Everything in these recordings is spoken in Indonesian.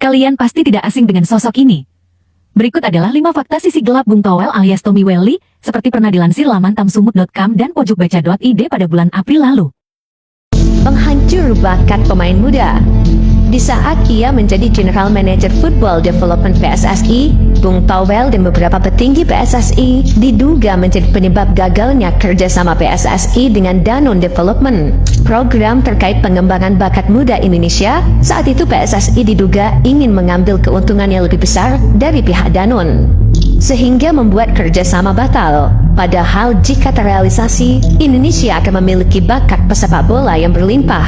Kalian pasti tidak asing dengan sosok ini. Berikut adalah 5 fakta sisi gelap Bung Towel alias Tommy Welly, seperti pernah dilansir laman tamsumut.com dan pojokbaca.id pada bulan April lalu. Penghancur bakat pemain muda. Di saat ia menjadi General Manager Football Development PSSI, Bung Towel dan beberapa petinggi PSSI diduga menjadi penyebab gagalnya kerjasama PSSI dengan Danone Development, program terkait pengembangan bakat muda Indonesia. Saat itu PSSI diduga ingin mengambil keuntungan yang lebih besar dari pihak Danone, sehingga membuat kerjasama batal. Padahal jika terrealisasi, Indonesia akan memiliki bakat pesepak bola yang berlimpah.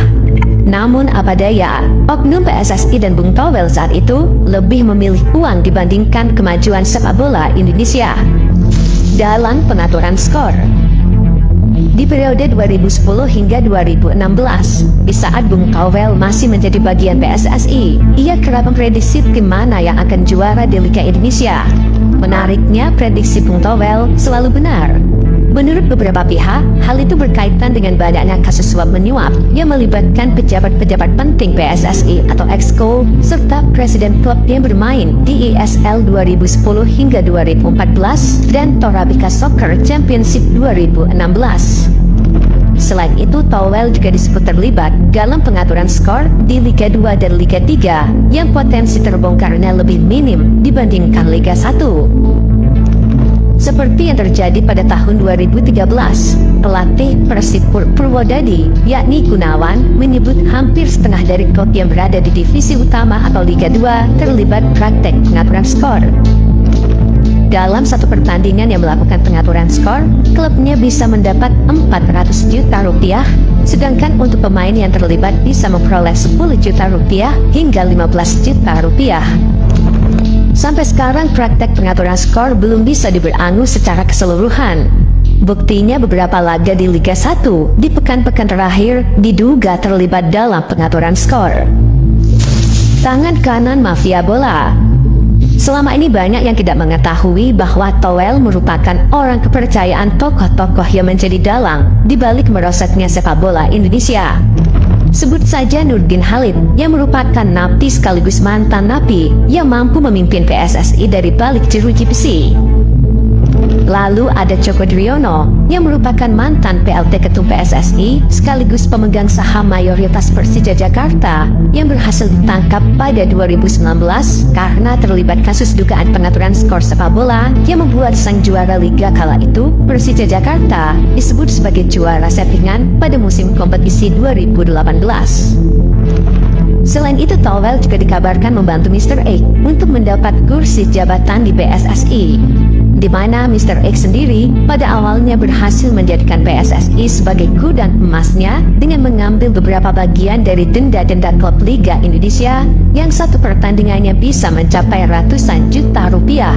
Namun apa daya, oknum PSSI dan Bung Towel saat itu lebih memilih uang dibandingkan kemajuan sepak bola Indonesia. Dalam pengaturan skor, di periode 2010 hingga 2016, di saat Bung Towel masih menjadi bagian PSSI, ia kerap memprediksi tim mana yang akan juara di Liga Indonesia. Menariknya, prediksi Bung Towel selalu benar. Menurut beberapa pihak, hal itu berkaitan dengan banyaknya kasus suap menyuap yang melibatkan pejabat-pejabat penting PSSI atau Exco, serta presiden klub yang bermain di ESL 2010 hingga 2014 dan Torabika Soccer Championship 2016. Selain itu, Towel juga disebut terlibat dalam pengaturan skor di Liga 2 dan Liga 3 yang potensi terbongkarnya lebih minim dibandingkan Liga 1. Seperti yang terjadi pada tahun 2013, pelatih Persib Purwodadi, yakni Gunawan, menyebut hampir setengah dari klub yang berada di divisi utama atau Liga 2 terlibat praktek pengaturan skor. Dalam satu pertandingan yang melakukan pengaturan skor, klubnya bisa mendapat 400 juta rupiah, sedangkan untuk pemain yang terlibat bisa memperoleh 10 juta rupiah hingga 15 juta rupiah. Sampai sekarang praktek pengaturan skor belum bisa diberangus secara keseluruhan. Buktinya beberapa laga di Liga 1 di pekan-pekan terakhir diduga terlibat dalam pengaturan skor. Tangan kanan mafia bola. Selama ini banyak yang tidak mengetahui bahwa Towel merupakan orang kepercayaan tokoh-tokoh yang menjadi dalang di balik merosotnya sepak bola Indonesia. Sebut saja Nurdin Halid yang merupakan napi sekaligus mantan napi yang mampu memimpin PSSI dari balik jeruji besi. Lalu ada Joko Driono yang merupakan mantan PLT Ketum PSSI sekaligus pemegang saham mayoritas Persija Jakarta yang berhasil ditangkap pada 2019 karena terlibat kasus dugaan pengaturan skor sepak bola yang membuat sang juara liga kala itu, Persija Jakarta, disebut sebagai juara settingan pada musim kompetisi 2018. Selain itu, Towel juga dikabarkan membantu Mr. X untuk mendapat kursi jabatan di PSSI, di mana Mr. X sendiri pada awalnya berhasil menjadikan PSSI sebagai gudang emasnya dengan mengambil beberapa bagian dari denda-denda klub Liga Indonesia yang satu pertandingannya bisa mencapai ratusan juta rupiah.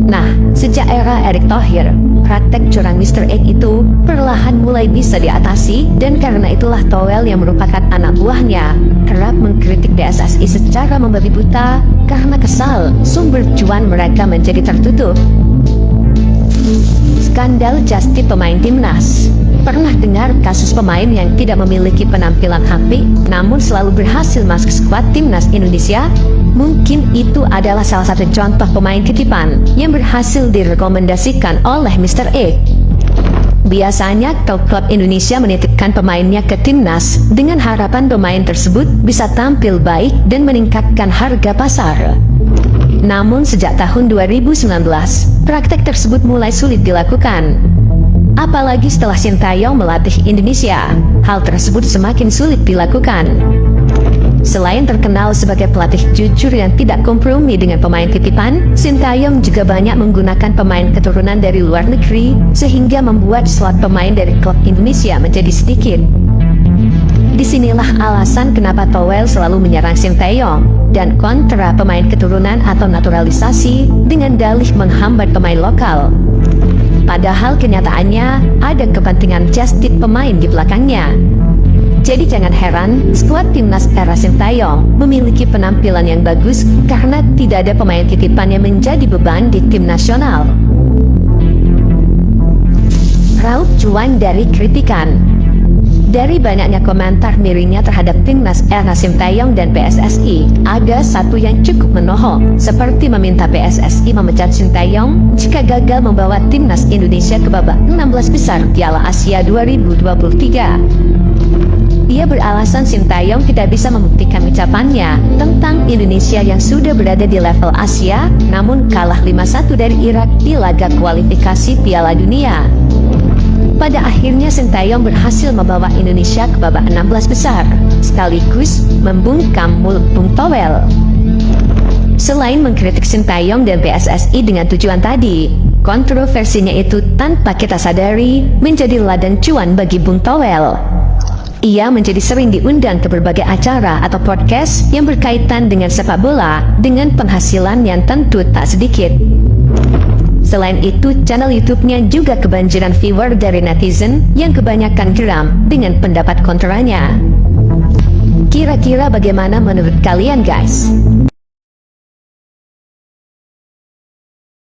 Nah, sejak era Erick Thohir, praktek curang Mr. X itu perlahan mulai bisa diatasi, dan karena itulah Towel yang merupakan anak buahnya kerap mengkritik PSSI secara membabi buta karena kesal sumber cuan mereka menjadi tertutup. Skandal justip pemain timnas. Pernah dengar kasus pemain yang tidak memiliki penampilan apik namun selalu berhasil masuk skuad timnas Indonesia? Mungkin itu adalah salah satu contoh pemain titipan yang berhasil direkomendasikan oleh Mr. X. Biasanya klub-klub Indonesia menitipkan pemainnya ke timnas dengan harapan pemain tersebut bisa tampil baik dan meningkatkan harga pasar. Namun sejak tahun 2019, praktek tersebut mulai sulit dilakukan. Apalagi setelah Sintayong melatih Indonesia, hal tersebut semakin sulit dilakukan. Selain terkenal sebagai pelatih jujur yang tidak kompromi dengan pemain titipan, Sintayong juga banyak menggunakan pemain keturunan dari luar negeri, sehingga membuat slot pemain dari klub Indonesia menjadi sedikit. Disinilah alasan kenapa Towel selalu menyerang Sintayong dan kontra pemain keturunan atau naturalisasi dengan dalih menghambat pemain lokal. Padahal kenyataannya ada kepentingan justip pemain di belakangnya. Jadi jangan heran skuad timnas era Sintayong memiliki penampilan yang bagus karena tidak ada pemain titipan yang menjadi beban di tim nasional. Raup cuan dari kritikan. Dari banyaknya komentar miringnya terhadap timnas era Sintayong dan PSSI, ada satu yang cukup menohok, seperti meminta PSSI memecat Sintayong jika gagal membawa timnas Indonesia ke babak 16 besar Piala Asia 2023. Ia beralasan Sintayong tidak bisa membuktikan ucapannya tentang Indonesia yang sudah berada di level Asia, namun kalah 5-1 dari Irak di laga kualifikasi Piala Dunia. Pada akhirnya Sintayong berhasil membawa Indonesia ke babak 16 besar, sekaligus membungkam mulut Bung Towel. Selain mengkritik Sintayong dan PSSI dengan tujuan tadi, kontroversinya itu tanpa kita sadari menjadi ladang cuan bagi Bung Towel. Ia menjadi sering diundang ke berbagai acara atau podcast yang berkaitan dengan sepak bola dengan penghasilan yang tentu tak sedikit. Selain itu, channel YouTube-nya juga kebanjiran viewer dari netizen yang kebanyakan geram dengan pendapat kontranya. Kira-kira bagaimana menurut kalian guys?